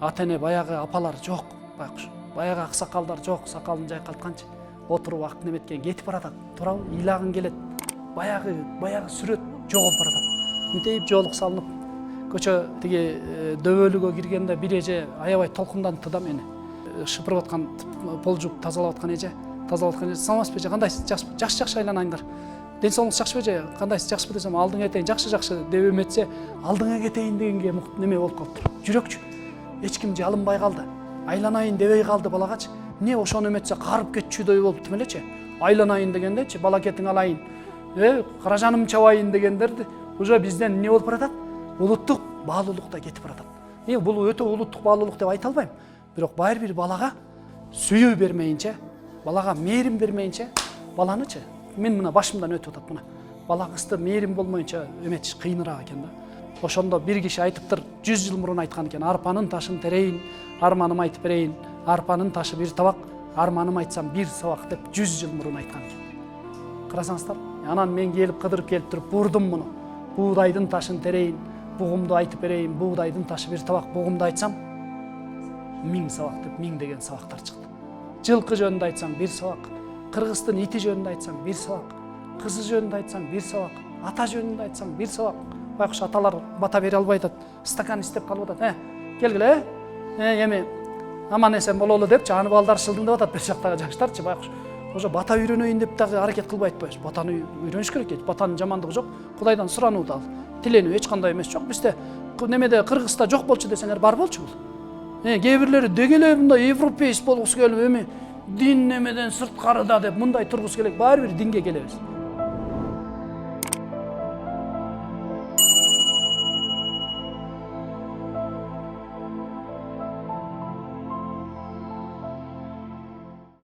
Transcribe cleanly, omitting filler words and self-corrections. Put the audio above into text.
ата эне баягы апалар жок, байкуш. Баягы аксакалдар жок, сакалын жайкалтканчы отуруп вакыт неметкен кетип баратат. Туурабы? Ыйлагың келет. Баягы сүрөт жоголуп баратат. Мынтип жоолук салынып, көчө тиги дөбөлүгө киргенде бир эже аябай толкундантты да мени. Шыпырып аткан полжук тазалап аткан эже, саламатсызбы эже, кандайсыз? Жакшы айланайыңдар. Ден соолугуңуз жакшыбы эже? Кандайсыз? Жакшыбы десем, алдыңа кетейин, жакшы деп эметсе, алдыңа кетейин дегенге неме болуп калыптыр. Жүрөкчү. Эч ким жалынбай калды. Айланайын дебей калды балагачы. Не ошону эметсе карып кетчүдөй болупту элечи. Айланайын дегендечи, бала кетиң алайын. Каражаным чабайын дегендерди уже бизден эмне болуп баратат? Улуттук баалуулукта кетип баратат. Бул өтө улуттук баалуулук деп айта албайм. Бирок баары бир балага сүйүү бермейинче, балага мээрим бермейинче, баланычы мен мына башымдан өтүп атат мына. Бала кызды мээрим болмойнча эметиш кыйыныраак экен да. Ошондо бир киши айтыптыр, 100 жыл мурун айткан экен, арпанын ташын терейин, арманым айтып берейин, арпанын ташы бир табак, арманым айтсам бир сабак деп 100 жыл мурун айткан экен. Карасаңыздар, анан мен келип кыдырып келип туруп бурдум муну. Буудайдын ташын терейин, бугумду айтып берейин, буудайдын ташы бир табак, бугумду айтсам 1000 сабак деп 1000 деген сабактар чыкты. Жылкы жөнүндө айтсаң бир сабак, кыргыздын ити жөнүндө айтсаң бир сабак, кызы жөнүндө айтсаң бир сабак, ата жөнүндө айтсаң бир сабак. Байкуш аталар бата бере албай атат, стакан истеп калып атат. Келгиле, эми аман эсен бололу деп, жаны балдар шылдыңдап атат бер жактагы жаштарчы, байкуш. Ошо бата үйрөнөйүн деп дагы аракет кылбай атпайбыз. Батаны үйрөнүш керек. Батанын жамандыгы жок. Кудайдан сурануу да, тиленүү эч кандай эмес жок. Бизде немеде Кыргызда жок болчу десеңер бар болчу бул. Кээ бирлери дегеле мындай европейс болгусу келип, эми дин немеден сырткарыда деп мындай тургусу келет. Баары бир динге келебиз.